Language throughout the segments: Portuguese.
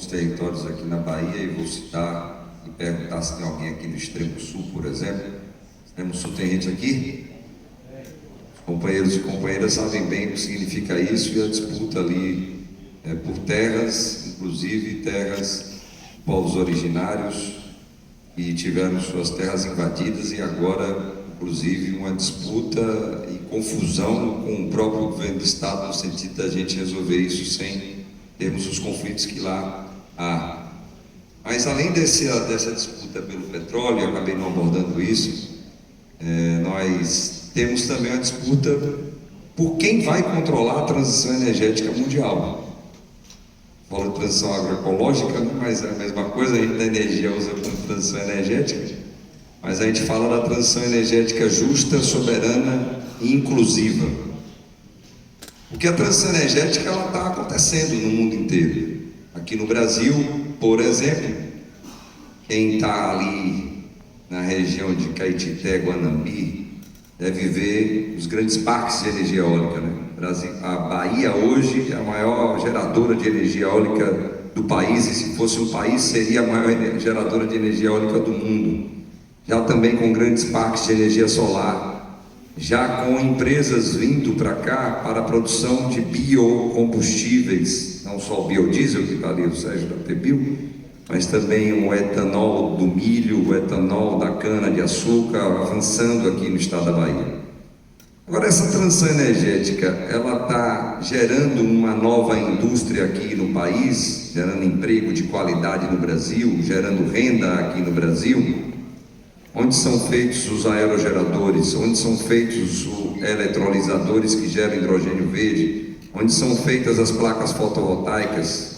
territórios aqui na Bahia e vou citar e perguntar se tem alguém aqui no extremo sul, por exemplo. Extremo sul tem gente aqui? Os companheiros e companheiras sabem bem o que significa isso e a disputa ali por terras, inclusive terras de povos originários que tiveram suas terras invadidas e agora, inclusive, uma disputa e confusão com o próprio governo do Estado no sentido da gente resolver isso sem termos os conflitos que lá há. Mas além dessa disputa pelo petróleo, eu acabei não abordando isso, nós temos também a disputa por quem vai controlar a transição energética mundial. Falo de transição agroecológica, mas é a mesma coisa, a gente da energia usa como transição energética, mas a gente fala da transição energética justa, soberana e inclusiva. Porque a transição energética está acontecendo no mundo inteiro. Aqui no Brasil, por exemplo, quem está ali na região de Caetité, Guanambi, deve ver os grandes parques de energia eólica, né? A Bahia hoje é a maior geradora de energia eólica do país, e se fosse um país seria a maior geradora de energia eólica do mundo. Já também com grandes parques de energia solar, já com empresas vindo para cá para a produção de biocombustíveis, não só o biodiesel, que está ali o Sérgio da Pebio, mas também o etanol do milho, o etanol da cana-de-açúcar, avançando aqui no estado da Bahia. Agora, essa transição energética, ela está gerando uma nova indústria aqui no país, gerando emprego de qualidade no Brasil, gerando renda aqui no Brasil. Onde são feitos os aerogeradores, onde são feitos os eletrolisadores que geram hidrogênio verde, onde são feitas as placas fotovoltaicas,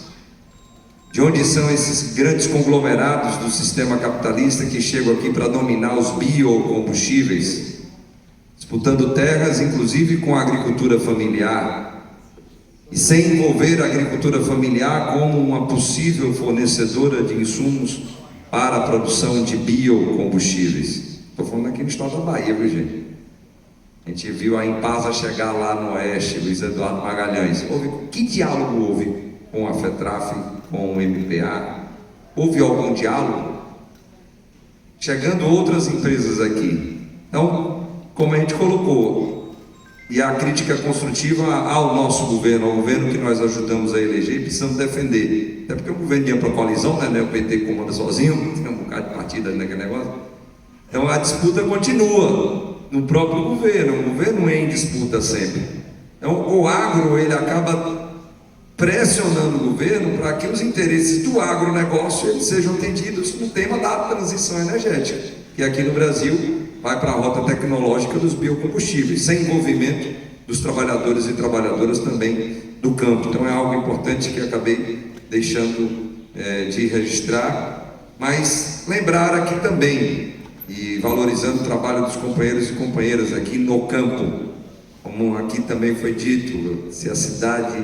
de onde são esses grandes conglomerados do sistema capitalista que chegam aqui para dominar os biocombustíveis, disputando terras, inclusive com a agricultura familiar, e sem envolver a agricultura familiar como uma possível fornecedora de insumos para a produção de biocombustíveis. Estou falando aqui no estado da Bahia, viu, gente? A gente viu a Impasa chegar lá no oeste, Luiz Eduardo Magalhães. Que diálogo houve com a FETRAF, com o MPA? Houve algum diálogo? Chegando outras empresas aqui. Então, como a gente colocou, e a crítica construtiva ao nosso governo, ao governo que nós ajudamos a eleger, e precisamos defender. Até porque o governo ia para a coalizão, né? O PT comanda sozinho, tem um bocado de partido ali naquele negócio. Então a disputa continua no próprio governo, o governo é em disputa sempre. Então o agro, ele acaba pressionando o governo para que os interesses do agronegócio eles sejam atendidos no tema da transição energética, que aqui no Brasil vai para a rota tecnológica dos biocombustíveis, sem envolvimento dos trabalhadores e trabalhadoras também do campo. Então é algo importante que acabei deixando de registrar, mas lembrar aqui também, e valorizando o trabalho dos companheiros e companheiras aqui no campo, como aqui também foi dito, se a cidade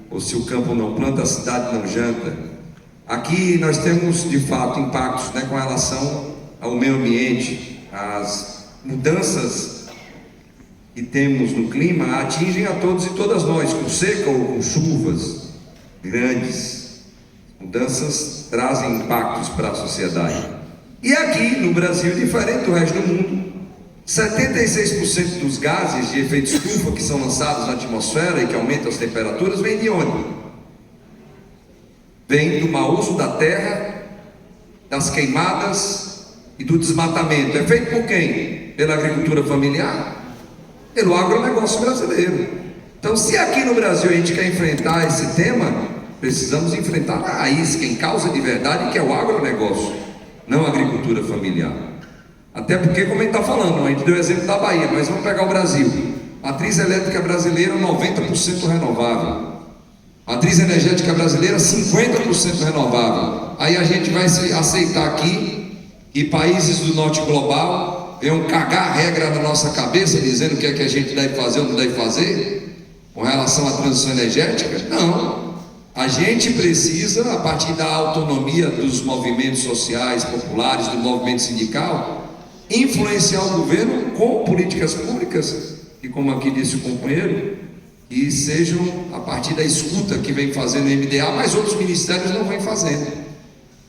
ou se o campo não planta, a cidade não janta. Aqui nós temos de fato impactos, né, com relação ao meio ambiente. As mudanças que temos no clima atingem a todos e todas nós, com seca ou com chuvas grandes. Mudanças trazem impactos para a sociedade. E aqui no Brasil, diferente do resto do mundo, 76% dos gases de efeito estufa que são lançados na atmosfera e que aumentam as temperaturas vem de onde? Vem do mau uso da terra, das queimadas e do desmatamento. É feito por quem? Pela agricultura familiar? Pelo agronegócio brasileiro. Então, se aqui no Brasil a gente quer enfrentar esse tema, precisamos enfrentar a raiz, quem causa de verdade, que é o agronegócio, não a agricultura familiar. Até porque, como a gente está falando, a gente deu o exemplo da Bahia, mas vamos pegar o Brasil. Matriz elétrica brasileira 90% renovável. Matriz energética brasileira 50% renovável. Aí a gente vai aceitar aqui e países do norte global venham cagar a regra na nossa cabeça, dizendo o que é que a gente deve fazer ou não deve fazer com relação à transição energética? Não. A gente precisa, a partir da autonomia dos movimentos sociais, populares, do movimento sindical, influenciar o governo com políticas públicas, e como aqui disse o companheiro, e sejam a partir da escuta que vem fazendo o MDA, mas outros ministérios não vêm fazendo.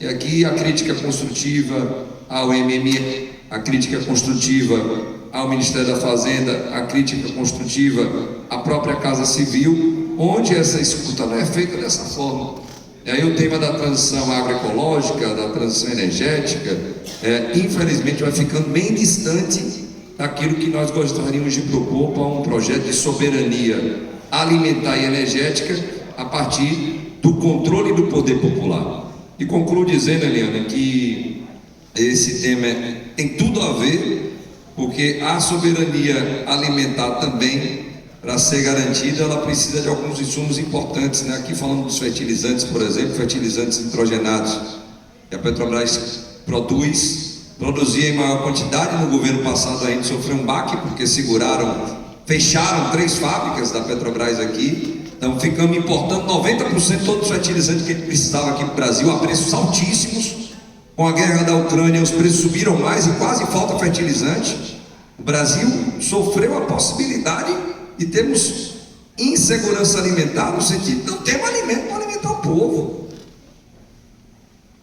E aqui a crítica construtiva ao MME, a crítica construtiva ao Ministério da Fazenda, a crítica construtiva à própria Casa Civil, onde essa escuta não é feita dessa forma. E aí o tema da transição agroecológica, da transição energética, infelizmente vai ficando bem distante daquilo que nós gostaríamos de propor para um projeto de soberania alimentar e energética a partir do controle do poder popular. E concluo dizendo, Eliana, que esse tema tem tudo a ver, porque a soberania alimentar também, para ser garantida, ela precisa de alguns insumos importantes, né? Aqui falando dos fertilizantes, por exemplo, fertilizantes nitrogenados, que a Petrobras produzia em maior quantidade. No governo passado a gente sofreu um baque, porque fecharam 3 fábricas da Petrobras aqui, então ficamos importando 90% de todos os fertilizantes que a gente precisava aqui no Brasil, a preços altíssimos. Com a guerra da Ucrânia os preços subiram mais e quase falta fertilizante. O Brasil sofreu a possibilidade de termos insegurança alimentar, no sentido de não ter um alimento para alimentar o povo.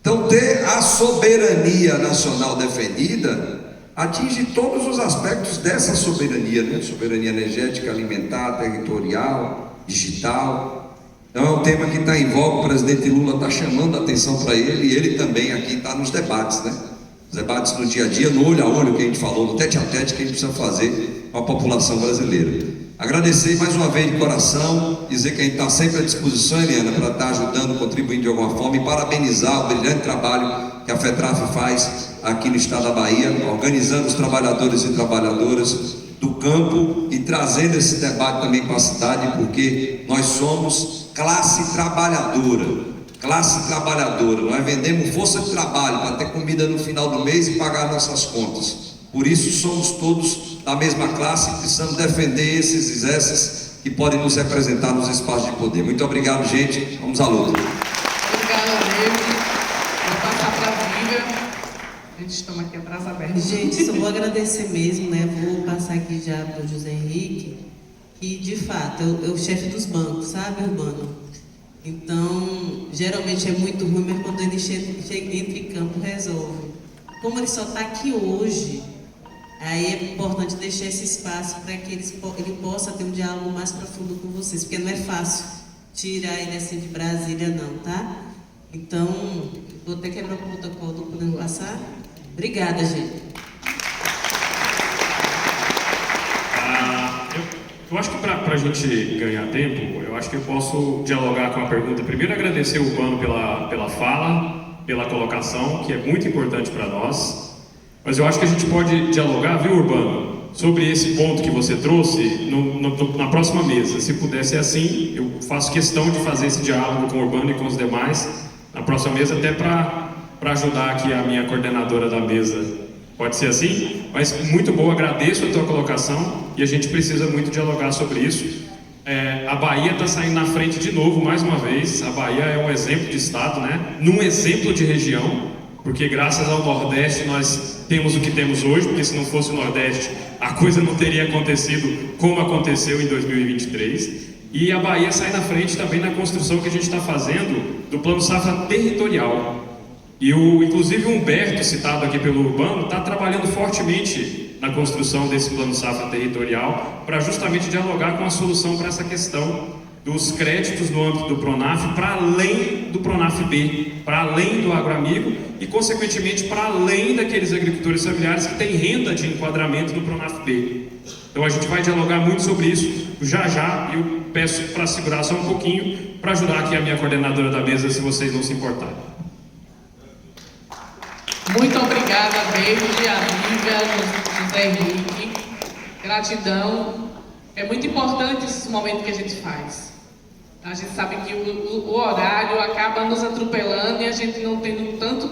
Então, ter a soberania nacional defendida atinge todos os aspectos dessa soberania, né? Soberania energética, alimentar, territorial, digital. Então é um tema que está em voga. O presidente Lula está chamando a atenção para ele, e ele também aqui está nos debates, né? Os debates no dia a dia, no olho a olho que a gente falou, no tete a tete que a gente precisa fazer com a população brasileira. Agradecer mais uma vez de coração, dizer que a gente está sempre à disposição, Eliana, para estar ajudando, contribuindo de alguma forma, e parabenizar o brilhante trabalho que a FETRAF faz aqui no estado da Bahia, organizando os trabalhadores e trabalhadoras do campo e trazendo esse debate também para a cidade, porque nós somos classe trabalhadora, nós vendemos força de trabalho para ter comida no final do mês e pagar nossas contas. Por isso somos todos da mesma classe e precisamos defender esses que podem nos representar nos espaços de poder. Muito obrigado, gente. Vamos à luta. Obrigada, David. Vou passar para a Vivian. A gente toma aqui a praça aberta. Gente, só vou agradecer mesmo, né? Vou passar aqui já para o José Henrique, que de fato é o chefe dos bancos, sabe, Urbano? Então, geralmente é muito ruim, mas quando ele entra em campo, resolve. Como ele só está aqui hoje, aí é importante deixar esse espaço para que ele possa ter um diálogo mais profundo com vocês, porque não é fácil tirar ele assim de Brasília, não, tá? Então, vou até quebrar o protocolo, podendo passar? Obrigada, gente. Eu acho que para a gente ganhar tempo, eu acho que eu posso dialogar com a pergunta. Primeiro, agradecer o Urbano pela fala, pela colocação, que é muito importante para nós. Mas eu acho que a gente pode dialogar, viu, Urbano, sobre esse ponto que você trouxe na próxima mesa. Se puder ser assim, eu faço questão de fazer esse diálogo com o Urbano e com os demais na próxima mesa, até para ajudar aqui a minha coordenadora da mesa. Pode ser assim? Mas muito bom, agradeço a tua colocação e a gente precisa muito dialogar sobre isso. A Bahia está saindo na frente de novo, mais uma vez. A Bahia é um exemplo de estado, né? Num exemplo de região, porque graças ao Nordeste nós temos o que temos hoje, porque se não fosse o Nordeste a coisa não teria acontecido como aconteceu em 2023. E a Bahia sai na frente também na construção que a gente está fazendo do Plano Safra Territorial. E inclusive o Humberto, citado aqui pelo Urbano, está trabalhando fortemente na construção desse Plano Safra Territorial para justamente dialogar com a solução para essa questão dos créditos no âmbito do Pronaf, para além do Pronaf B, para além do agroamigo e, consequentemente, para além daqueles agricultores familiares que têm renda de enquadramento do Pronaf B. Então a gente vai dialogar muito sobre isso já já, e eu peço para segurar só um pouquinho para ajudar aqui a minha coordenadora da mesa, se vocês não se importarem. Muito obrigada, David, amiga, José Henrique. Gratidão. É muito importante esse momento que a gente faz. A gente sabe que o horário acaba nos atropelando e a gente não tendo tanto